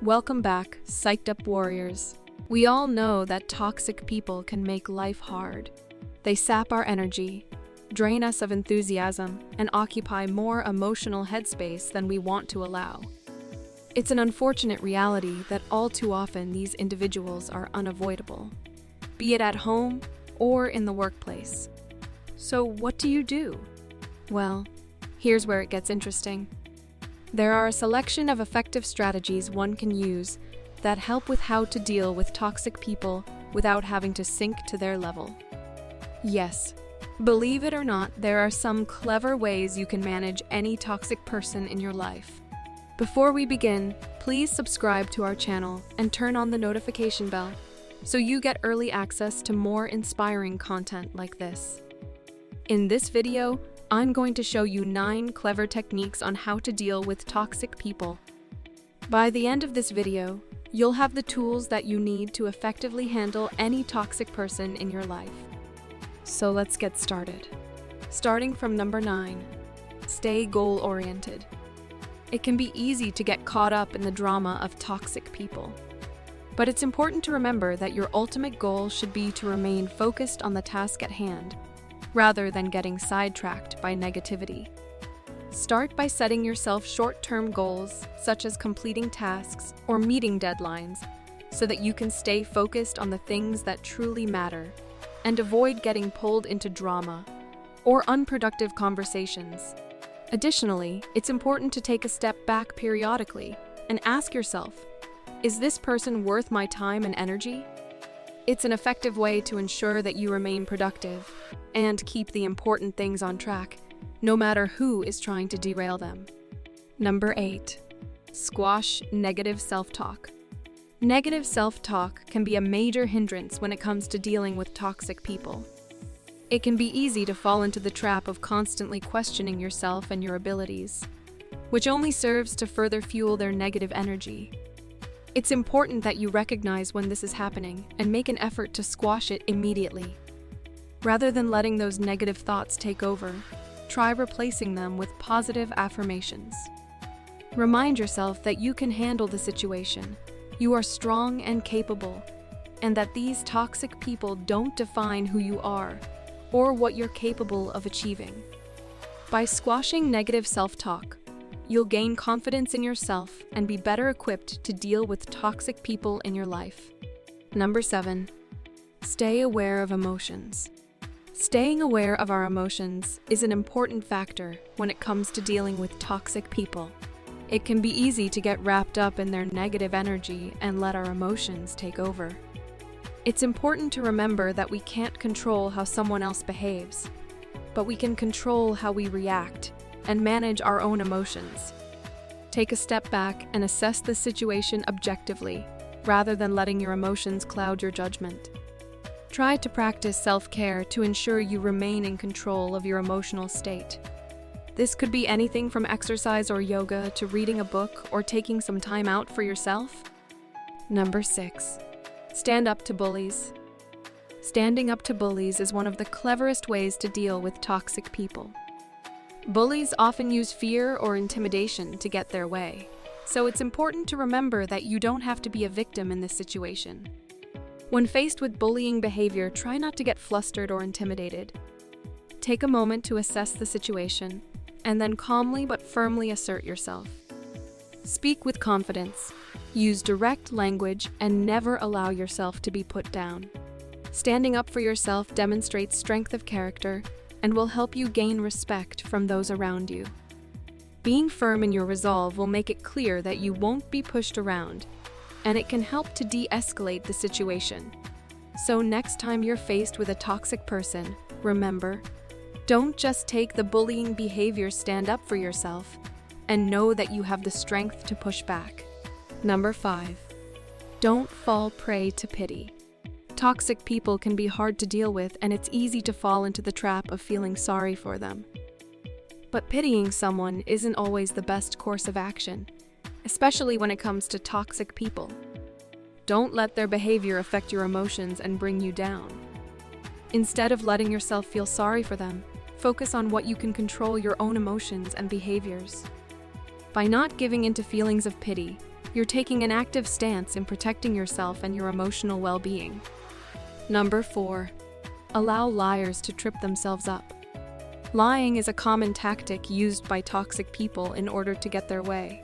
Welcome back, psyched up warriors. We all know that toxic people can make life hard. They sap our energy, drain us of enthusiasm, and occupy more emotional headspace than we want to allow. It's an unfortunate reality that all too often these individuals are unavoidable, be it at home or in the workplace. So what do you do? Well, here's where it gets interesting. There are a selection of effective strategies one can use that help with how to deal with toxic people without having to sink to their level. Yes, believe it or not, there are some clever ways you can manage any toxic person in your life. Before we begin, please subscribe to our channel and turn on the notification bell so you get early access to more inspiring content like this. In this video, I'm going to show you 9 clever techniques on how to deal with toxic people. By the end of this video, you'll have the tools that you need to effectively handle any toxic person in your life. So let's get started. Starting from number 9, stay goal-oriented. It can be easy to get caught up in the drama of toxic people. But it's important to remember that your ultimate goal should be to remain focused on the task at hand, rather than getting sidetracked by negativity. Start by setting yourself short-term goals, such as completing tasks or meeting deadlines, so that you can stay focused on the things that truly matter and avoid getting pulled into drama or unproductive conversations. Additionally, it's important to take a step back periodically and ask yourself, is this person worth my time and energy? It's an effective way to ensure that you remain productive and keep the important things on track, no matter who is trying to derail them. Number 8, squash negative self-talk. Negative self-talk can be a major hindrance when it comes to dealing with toxic people. It can be easy to fall into the trap of constantly questioning yourself and your abilities, which only serves to further fuel their negative energy. It's important that you recognize when this is happening and make an effort to squash it immediately. Rather than letting those negative thoughts take over, try replacing them with positive affirmations. Remind yourself that you can handle the situation, you are strong and capable, and that these toxic people don't define who you are or what you're capable of achieving. By squashing negative self-talk, you'll gain confidence in yourself and be better equipped to deal with toxic people in your life. Number 7, stay aware of emotions. Staying aware of our emotions is an important factor when it comes to dealing with toxic people. It can be easy to get wrapped up in their negative energy and let our emotions take over. It's important to remember that we can't control how someone else behaves, but we can control how we react and manage our own emotions. Take a step back and assess the situation objectively, rather than letting your emotions cloud your judgment. Try to practice self-care to ensure you remain in control of your emotional state. This could be anything from exercise or yoga to reading a book or taking some time out for yourself. Number 6, stand up to bullies. Standing up to bullies is one of the cleverest ways to deal with toxic people. Bullies often use fear or intimidation to get their way, so it's important to remember that you don't have to be a victim in this situation. When faced with bullying behavior, try not to get flustered or intimidated. Take a moment to assess the situation, and then calmly but firmly assert yourself. Speak with confidence, use direct language, and never allow yourself to be put down. Standing up for yourself demonstrates strength of character and will help you gain respect from those around you. Being firm in your resolve will make it clear that you won't be pushed around, and it can help to de-escalate the situation. So next time you're faced with a toxic person, remember, don't just take the bullying behavior, stand up for yourself, and know that you have the strength to push back. Number 5, don't fall prey to pity. Toxic people can be hard to deal with, and it's easy to fall into the trap of feeling sorry for them. But pitying someone isn't always the best course of action, especially when it comes to toxic people. Don't let their behavior affect your emotions and bring you down. Instead of letting yourself feel sorry for them, focus on what you can control, your own emotions and behaviors. By not giving into feelings of pity, You're taking an active stance in protecting yourself and your emotional well-being. Number 4. Allow liars to trip themselves up. Lying is a common tactic used by toxic people in order to get their way.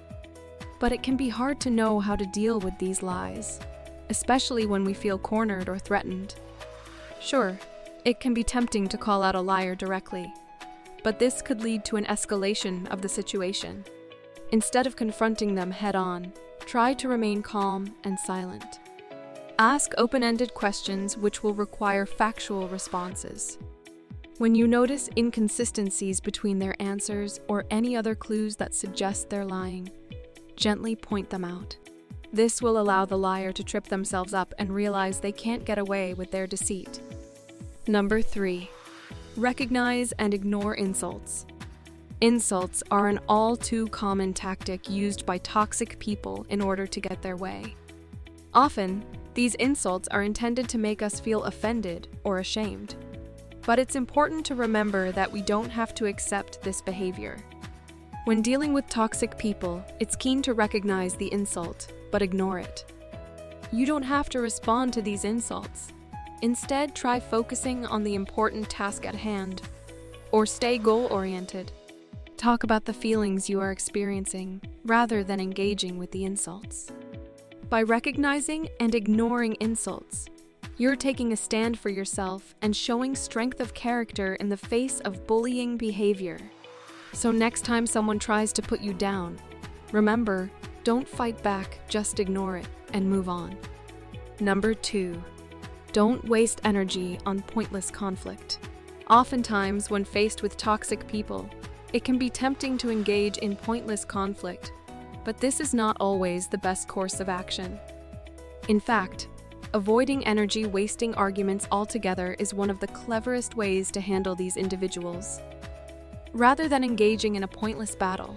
But it can be hard to know how to deal with these lies, especially when we feel cornered or threatened. Sure, it can be tempting to call out a liar directly, but this could lead to an escalation of the situation. Instead of confronting them head-on, try to remain calm and silent. Ask open-ended questions which will require factual responses. When you notice inconsistencies between their answers or any other clues that suggest they're lying, gently point them out. This will allow the liar to trip themselves up and realize they can't get away with their deceit. Number 3. Recognize and ignore insults. Insults are an all too common tactic used by toxic people in order to get their way. Often, these insults are intended to make us feel offended or ashamed. But it's important to remember that we don't have to accept this behavior. When dealing with toxic people, it's key to recognize the insult, but ignore it. You don't have to respond to these insults. Instead, try focusing on the important task at hand, or stay goal-oriented. Talk about the feelings you are experiencing, rather than engaging with the insults. By recognizing and ignoring insults, you're taking a stand for yourself and showing strength of character in the face of bullying behavior. So next time someone tries to put you down, remember, don't fight back, just ignore it and move on. Number 2. Don't waste energy on pointless conflict. Oftentimes, when faced with toxic people, it can be tempting to engage in pointless conflict, but this is not always the best course of action. In fact, avoiding energy-wasting arguments altogether is one of the cleverest ways to handle these individuals. Rather than engaging in a pointless battle,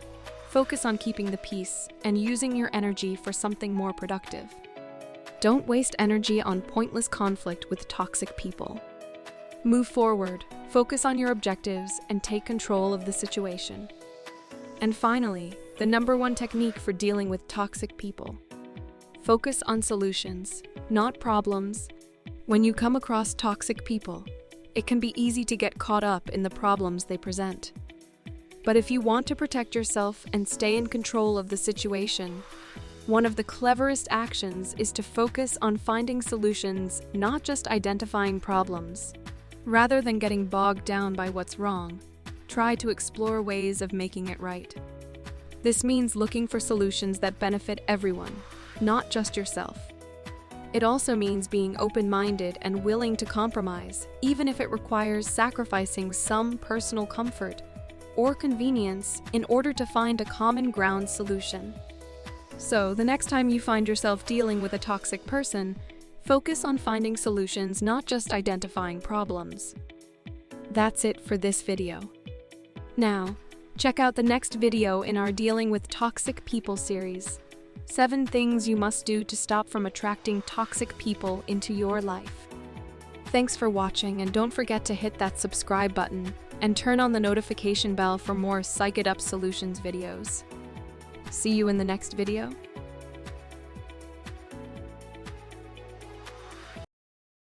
focus on keeping the peace and using your energy for something more productive. Don't waste energy on pointless conflict with toxic people. Move forward, focus on your objectives, and take control of the situation. And finally, the number 1 technique for dealing with toxic people. Focus on solutions, not problems. When you come across toxic people, it can be easy to get caught up in the problems they present. But if you want to protect yourself and stay in control of the situation, one of the cleverest actions is to focus on finding solutions, not just identifying problems. Rather than getting bogged down by what's wrong, try to explore ways of making it right. This means looking for solutions that benefit everyone, not just yourself. It also means being open-minded and willing to compromise, even if it requires sacrificing some personal comfort or convenience in order to find a common ground solution. So, the next time you find yourself dealing with a toxic person, focus on finding solutions, not just identifying problems. That's it for this video. Now, check out the next video in our Dealing with Toxic People series. 7 things you must do to stop from attracting toxic people into your life. Thanks for watching, and don't forget to hit that subscribe button and turn on the notification bell for more Psych It Up Solutions videos. See you in the next video.